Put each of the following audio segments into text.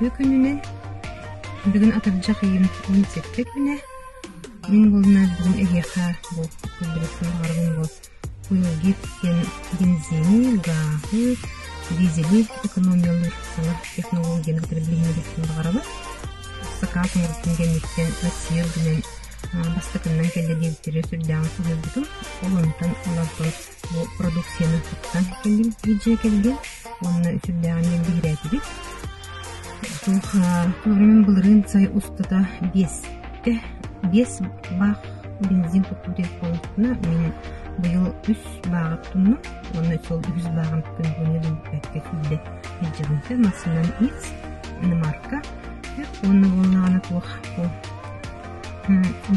күнүнен бүгүн атаржак ийим 17 күнэ мен болна бүгүн эгеха бу көбүрөктөн аргын бу уйгиткен бензини гахы дизели экономиялар саңа технологияны билимдерин карап сакатын генеттен Россия менен бастыкынан келди диптери сүрдән сүрдүм олонтан олардан бу продукцияны туттан келди биже келди онны сүрдән бигрәти Мен бұлырын сай ұстата 5 бақ бензин көптірек болуына мен бұйыл 3 бағыт тұнны, оны сол 3 бағын көндігінен бәкке күлді еджігінті масынан X марка. Оны болнағана тоқ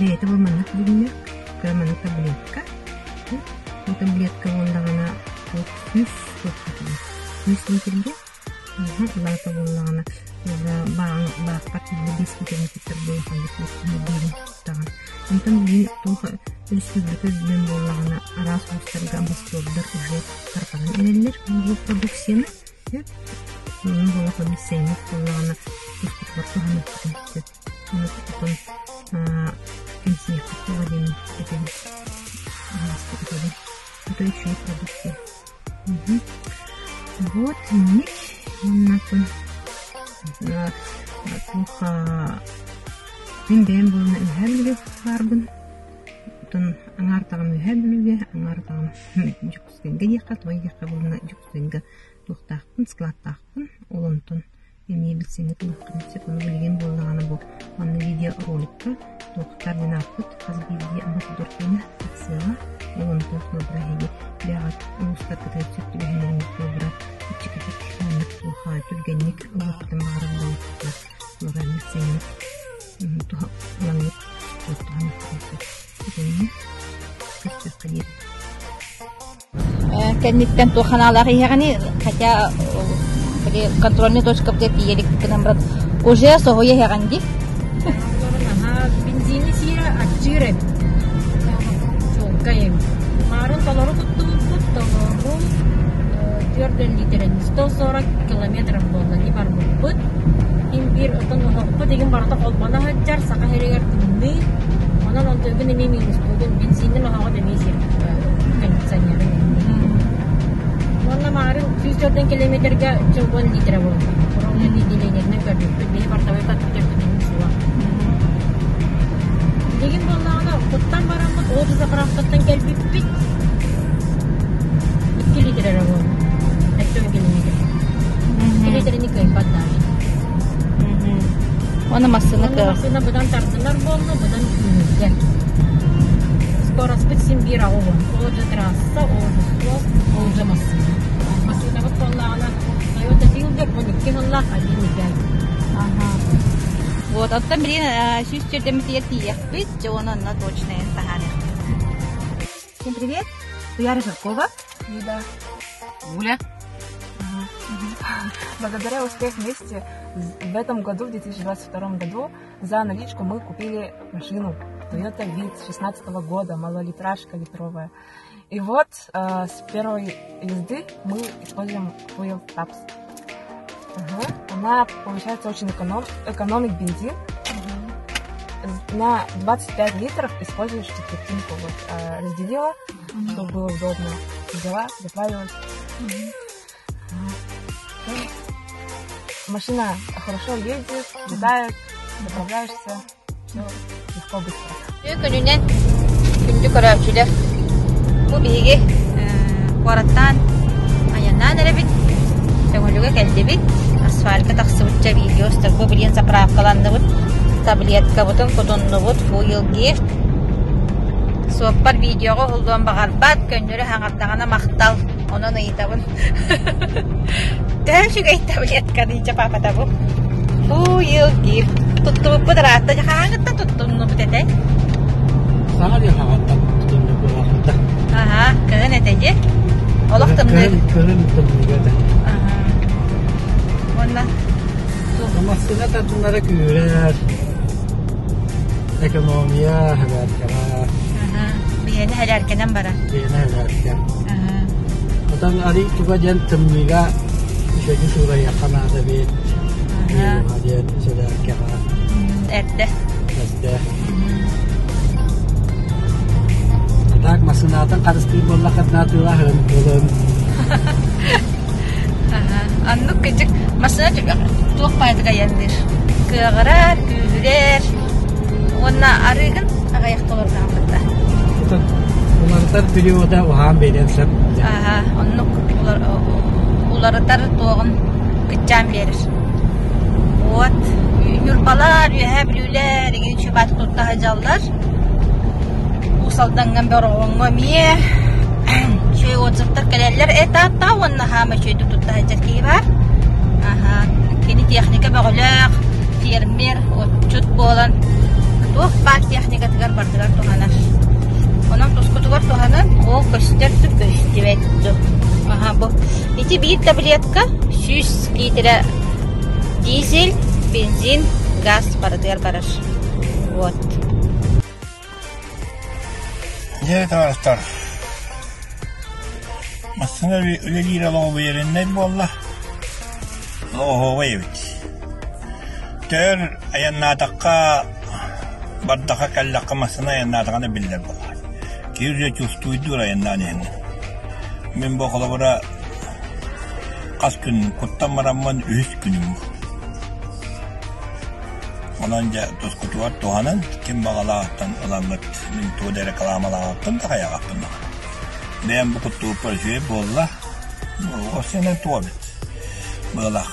лейті болманық бүгінер, кіраманы таблетка. Бұл таблетка болнағана 100 литрге. Лайта болнағана бақпат бес кетер болған тағын. Онтан мен тоғы республика жүзбен болғана арас ұстарға амбастордар уже тарпадан әлелер бұл продукцияны. Оның болаға бесеймек болғана көстік бар тұғаны күтімді. Оны тұтын кемсіне құттыға дейін кетеміз. Это еще и продукция. Вот, нет. Мен бәйін болына үхә білге барбын. Бұтын аңар тағын үхә білге, аңар тағын жүкістенге деққа, туай деққа болына жүкістенге тоқтақпын, складтақпын. Олонтын емей білсеңі тұлыққын сеп, оны білген болынағаны бұл. Оны видеороликка тоқтар ден ақпыт, қазы бейді амбассадоркені тақсыға. Олонтын тұлыбыра хеге бәғат ұлыстар кітайып сөпті бәхінеріңіз тұлыбыра үтчекетек мәнік тұлға түргенник ұлықтың бағырын болуқта. Олар білсеңі тұлаңып тұлықтығаны тұлғысы. Үтеніне көстіп қадейді. Кәннеттен тұлғаналағы еғани, хотя контрольный точка бдет елік кінім брат. Уже соғойы еғанди? Бензини сире ачырен. Кайым. Марын толору толору 4 литрен 140 километров болды. Не бар бұд. Имбир отын ұғықпы деген барата қолбана хаджар, сақа херегер күнні. Онан он төгін емейміз бүгін бензиннің ұғаға демейсер кондиционері. Онна марын 104 километрге 10 литр болды. Құрамды деделенеріне көрдік. Бені бартабай қатып суа. Деген болнағына құттан барамыз, ол бізді қырақтаттан кәлбіп бит. 2 литр әрі болды. 10 километр. 2 литрені көйпат даже. Оны масыны көр. Оны масыны бұдан тартынар болды, бұдан күніздер. Скорость бұд Симбир ауы. Ол жа трасса, ол жа сол, ол жа масыны. Масыны бұд болнағына Toyota Fielder 12 ғыллақ, 1 литр. Вот, оттан бірін сүйістердеміз ертиек бит, оны точно стаханы. Всем привет, я Рыжакова. Лида. Гуля. Благодаря успеху вместе в этом году, в 2022 году, за наличку мы купили машину Toyota Vitz 2016 года, малолитражка литровая. И вот с первой езды мы используем Fuel Taps. Она, получается, очень экономит бензин. На 25 литров используешь четвертинку. Вот, разделила, чтобы было удобно. Взяла, заправилась. Машина хорошо ездит, летает, заправляешься. Все легко, быстро. Күнінен күнді көрәпшілер. Бұл бейге қораттан аяннан әрі Төгілігі кәлді бит. Асфалька тақсы бұтча видео ұстыр. Бұл білген заправкаланды бұт. Таблетка бұтын құтынды бұт. Fuel gift. Соқпар видеоға ұлдуан бағар бат. Көндірі хаңаттағана мақтал. Онын ұйыта бұн. Тән шүгей таблетка дейінші папата бұл. Fuel gift. Тұтты бұт бұд ратта. Хаңытта тұттымны бұт әтәй. Саңа де хаңатта тұттымны бұд ратта. Аха, кігін әтәйде. Олықтымны. Кігін тұттымны. Masına da bunlara görer. Ekonomiya haberkara. Biyeni helerkenen bara. Biyeni helerken. Odan ari tuga jen temmiga şöyle şuraya kanada bir. Hadiat sudah kira. Erde. Sudah. Tak masunatan karesti bolla katna tulahan turun. Anlık küçük masana juga çok payda kayandır. Kığırar, küğürer. Ona arıgın ayaktalar zamanda. Umarlar videoda uhan beren sep. Anlık uları tar toğun küçcan verir. Ot, yurbalar, yüheblüler, gün şubat kurtta hacallar. Usaldangan bir oğunma miye. Şöyle oturtlar kaleller etatta onunla hama şöyle tuttu hacet ki var. Kini teknika bağlaq, firmer, otçut bolan. Tuh bak teknika tıgar bardılar tohanar. Onun tuskutugar tohanar, o köster tüp köstüvettu. Bu. İki bir tabletka, 100 litre dizel, benzin, gaz bardılar barar. Вот. Evet arkadaşlar. Aslında öyle değil ama bu yerinde valla. Oho evet. Tör ayannatakka bardaka kallakka masana ayannatakana biller bala. Kirje çustuydu ayannan. Men bu kolabora kas gün kuttamaramman 3 günüm. Onanca toskutu var tohanan kim bağalaaqtan olanlar min tuudere kalamalaaqtan da kayaqtan. Ben bu kutu parçayı bolla. O senen tuabit. Bolla.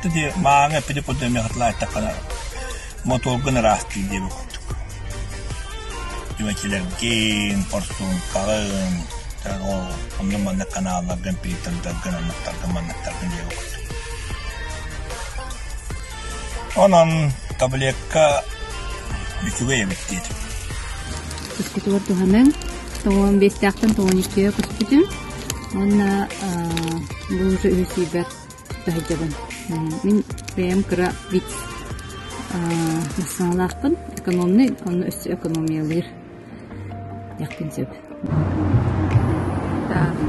Dedi maanga pidi kutu me hatla takana. Motor gına rastı diye bu kutu. Dimekiler gen porsun kalın. O onun manna kanallar gampitan da gına naktar diye bu kutu. Onan tablekka bütüge bitti. Tuskutu var tohanan. Toğun 5 taqtan toğun 2'ye kusputun. Ona bu уже üsibet tahjaban. Min benim kıra bit masalahpın ekonomi onu üstü ekonomiyalar yakın söp.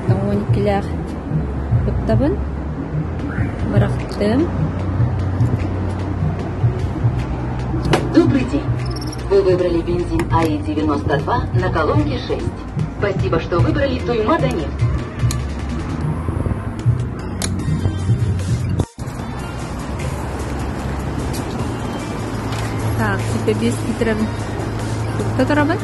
Toğun 2'ler tuttabın. Bıraktım. Добрый день. Вы выбрали бензин АИ-92 на колонке 6. Спасибо, что выбрали Туймада нефть. Так, теперь без литров. Кто-то робот?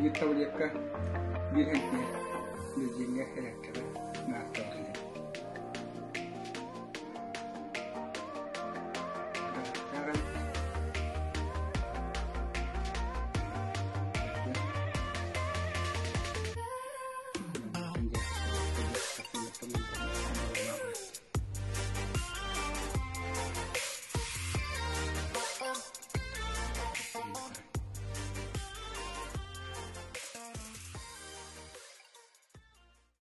Bir tablekka bir hentne. Bir yenge herek.